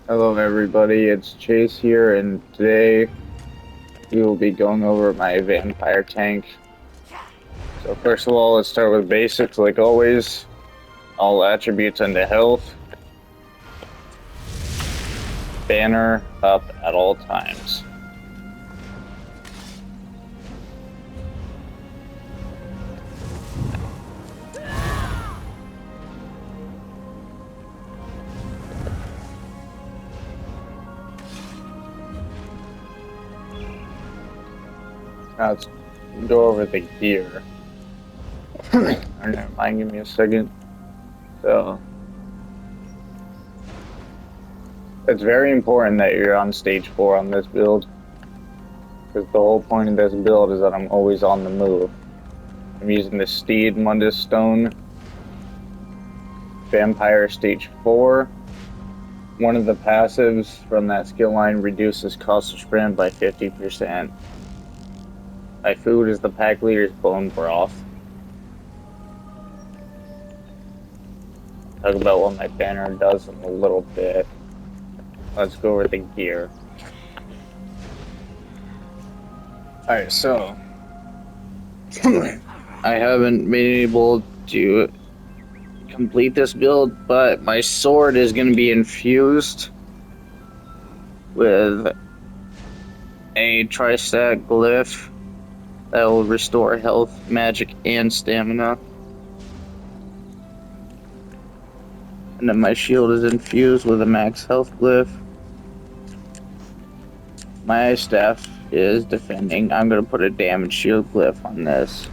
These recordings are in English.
Hello everybody, it's Chase here, and today we will be going over my vampire tank. So first of all, let's start with basics like always. All attributes into health. Banner up at all times. Now let's go over the gear. Never mind, give me a second. So it's very important that you're on stage 4 on this build, because the whole point of this build is that I'm always on the move. I'm using the Steed Mundus Stone Vampire stage 4. One of the passives from that skill line reduces cost of sprint by 50%. My food is the pack leader's bone broth. Talk about what my banner does in a little bit. Let's go over the gear. Alright, so I haven't been able to complete this build, but my sword is going to be infused with a tri-stack glyph that will restore health, magic, and stamina. And then my shield is infused with a max health glyph. My staff is defending. I'm going to put a damage shield glyph on this.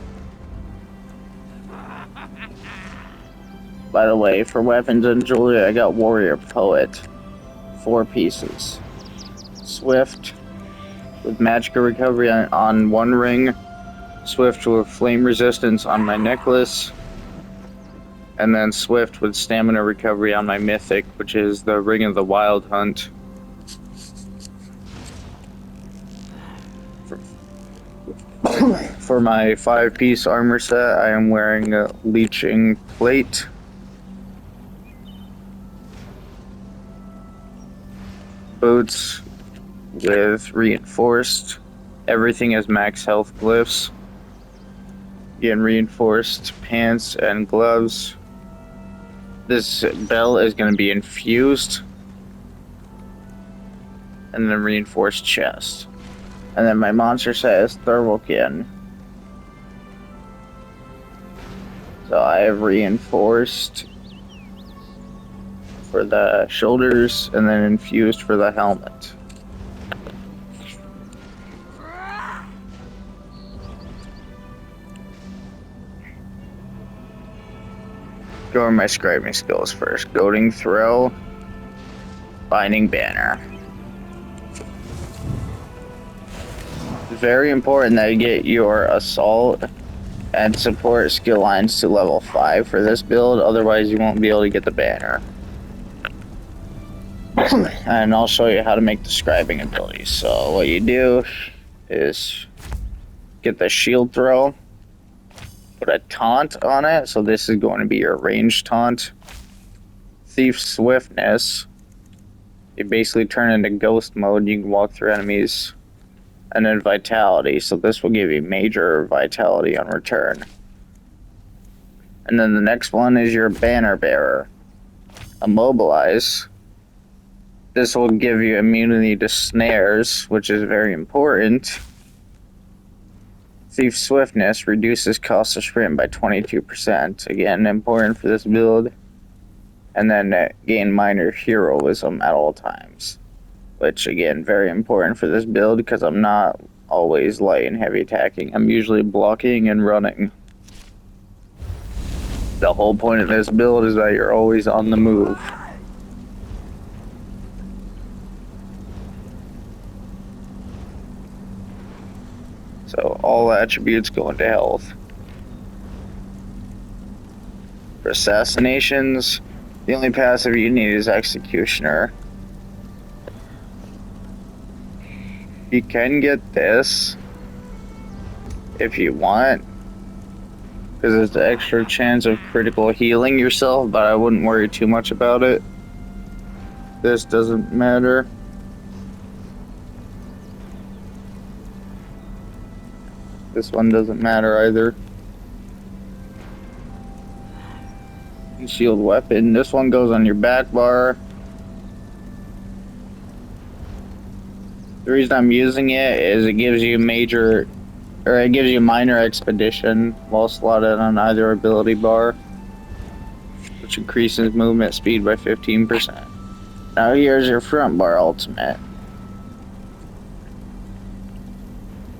By the way, for weapons and jewelry, I got Warrior Poet. 4 pieces. Swift with magic recovery on one ring. Swift with flame resistance on my necklace. And then Swift with stamina recovery on my mythic, which is the Ring of the Wild Hunt. For my 5-piece armor set, I am wearing a leeching plate. Boots with reinforced. Everything is max health glyphs. Again, reinforced pants and gloves. This bell is going to be infused. And then reinforced chest. And then my monster set is Thermalkin. So I have reinforced for the shoulders and then infused for the helmet. Go over my scribing skills first. Goading Throw, Binding Banner. It's very important that you get your Assault and Support skill lines to level 5 for this build, otherwise you won't be able to get the banner. And I'll show you how to make the scribing abilities. So what you do is get the shield throw, put a taunt on it, so this is going to be your ranged taunt. Thief Swiftness, you basically turn into ghost mode, you can walk through enemies. And then Vitality, so this will give you major vitality on return. And then the next one is your Banner Bearer. Immobilize. This will give you immunity to snares, which is very important. Thief Swiftness reduces cost of sprint by 22%. Again, important for this build. And then gain minor heroism at all times. Which, again, very important for this build because I'm not always light and heavy attacking. I'm usually blocking and running. The whole point of this build is that you're always on the move. So all attributes go into health. For assassinations, the only passive you need is Executioner. You can get this if you want, because there's the extra chance of critical healing yourself, but I wouldn't worry too much about it. This doesn't matter. This one doesn't matter either. Shield weapon. This one goes on your back bar. The reason I'm using it is it gives you minor expedition while slotted on either ability bar, which increases movement speed by 15%. Now here's your front bar ultimate.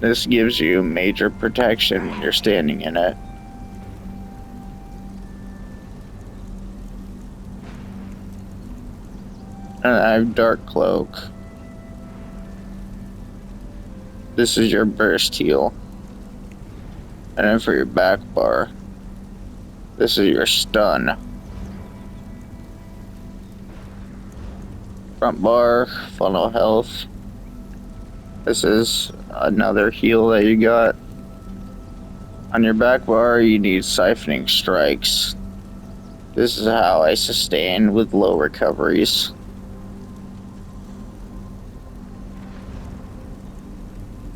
This gives you major protection when you're standing in it. And I have Dark Cloak. This is your burst heal. And then for your back bar, this is your stun. Front bar, funnel health. This is another heal that you got. On your back bar, you need siphoning strikes. This is how I sustain with low recoveries.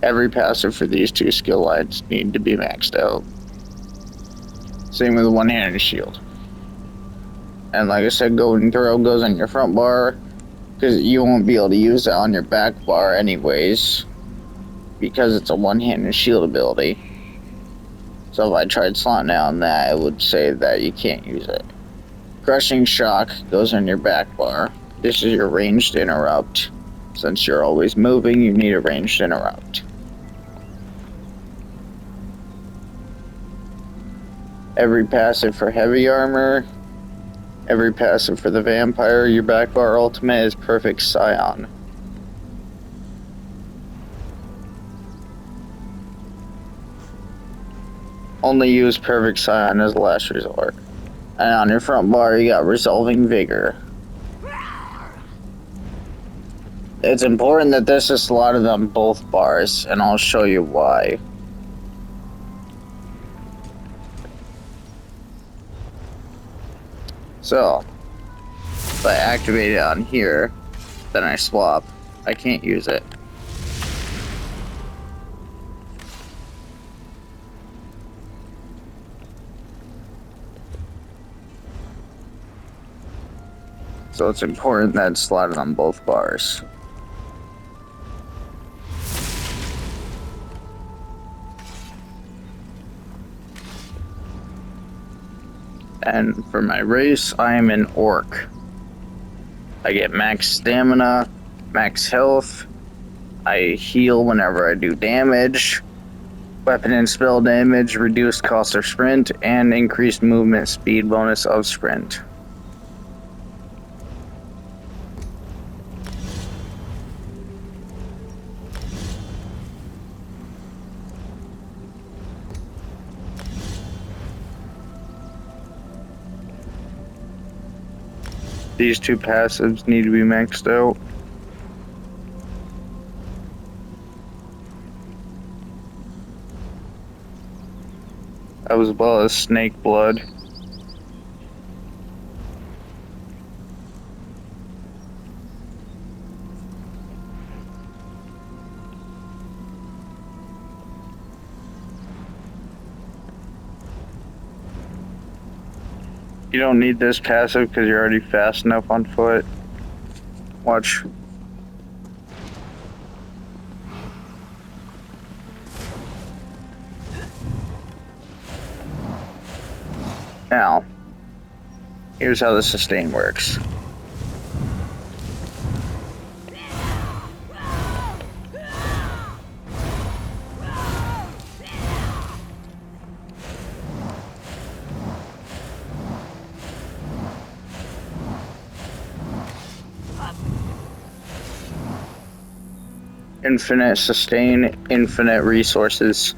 Every passive for these two skill lines need to be maxed out. Same with the one-handed shield. And like I said, Golden Throw goes on your front bar, because you won't be able to use that on your back bar anyways, because it's a one-handed shield ability. So if I tried slotting down that, it would say that you can't use it. Crushing Shock goes on your back bar. This is your ranged interrupt. Since you're always moving, you need a ranged interrupt. Every passive for heavy armor, every passive for the vampire, your back bar ultimate is Perfect Scion. Only use Perfect Scion as a last resort. And on your front bar, you got Resolving Vigor. It's important that this is slotted on both bars, and I'll show you why. So, if I activate it on here, then I swap, I can't use it. So it's important that it's slotted on both bars. And for my race, I am an orc. I get max stamina, max health. I heal whenever I do damage. Weapon and spell damage, reduced cost of sprint, and increased movement speed bonus of sprint. These two passives need to be maxed out. As well as Snake Blood. You don't need this passive because you're already fast enough on foot. Watch. Now, here's how the sustain works. Infinite sustain, infinite resources.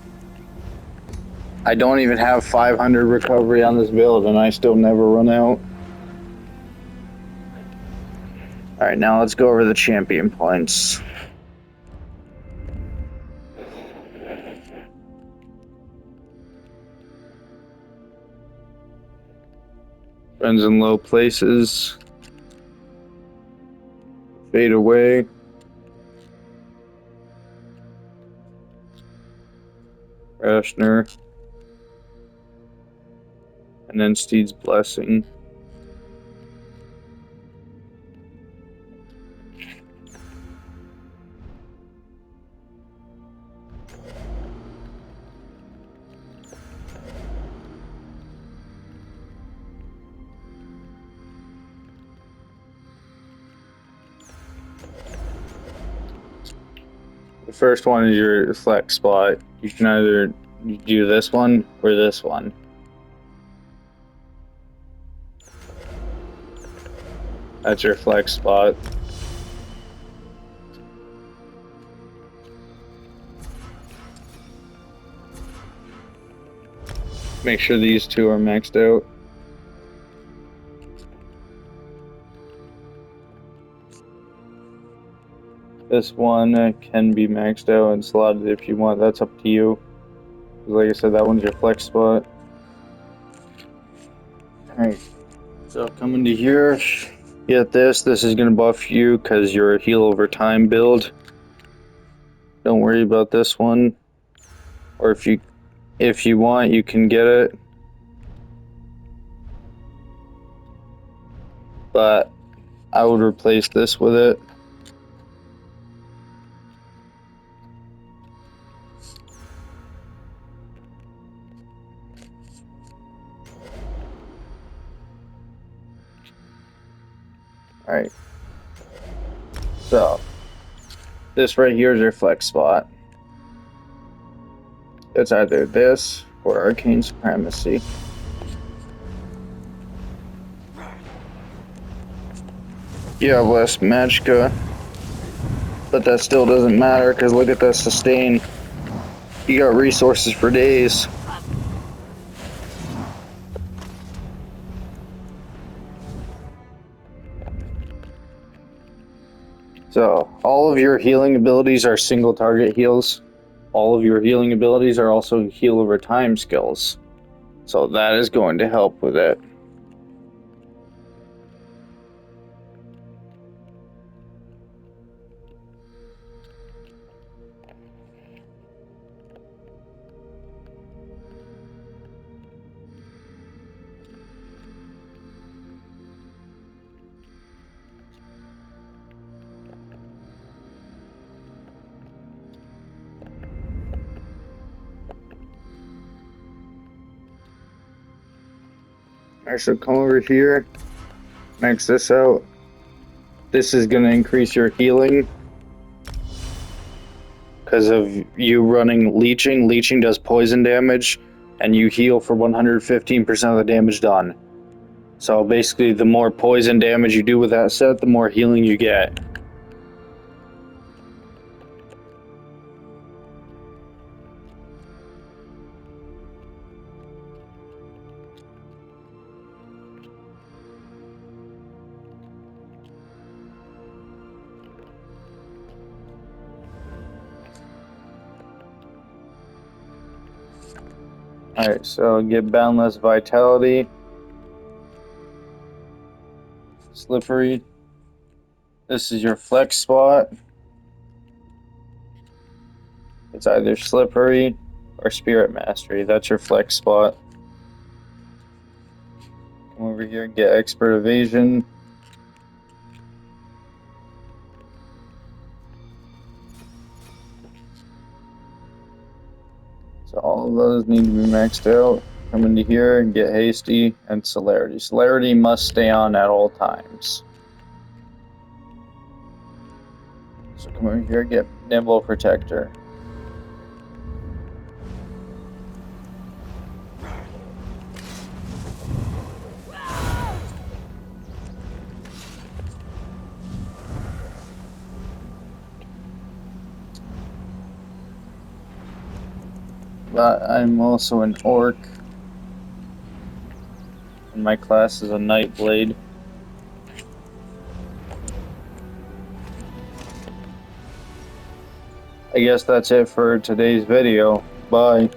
I don't even have 500 recovery on this build and I still never run out. Alright, now let's go over the champion points. Friends in low places. Fade away. Rashner. And then Steed's Blessing. The first one is your flex spot. You can either do this one or this one. That's your flex spot. Make sure these two are maxed out. This one can be maxed out and slotted if you want. That's up to you. Like I said, that one's your flex spot. Alright, so coming to here, get this. This is going to buff you because you're a heal over time build. Don't worry about this one. Or if you want, you can get it. But I would replace this with it. Alright. So, this right here is your flex spot. It's either this or Arcane Supremacy. You have less magicka, but that still doesn't matter because look at that sustain. You got resources for days. So, all of your healing abilities are single target heals. All of your healing abilities are also heal over time skills. So that is going to help with it. Alright, so come over here, max this out. This is going to increase your healing because of you running leeching. Leeching does poison damage, and you heal for 115% of the damage done. So basically, the more poison damage you do with that set, the more healing you get. Alright, so get Boundless Vitality. Slippery. This is your flex spot. It's either Slippery or Spirit Mastery. That's your flex spot. Come over here and get Expert Evasion. So all of those need to be maxed out. Come into here and get Hasty and Celerity. Celerity must stay on at all times. So come over here and get Nimble Protector. But I'm also an orc. And my class is a Nightblade. I guess that's it for today's video. Bye.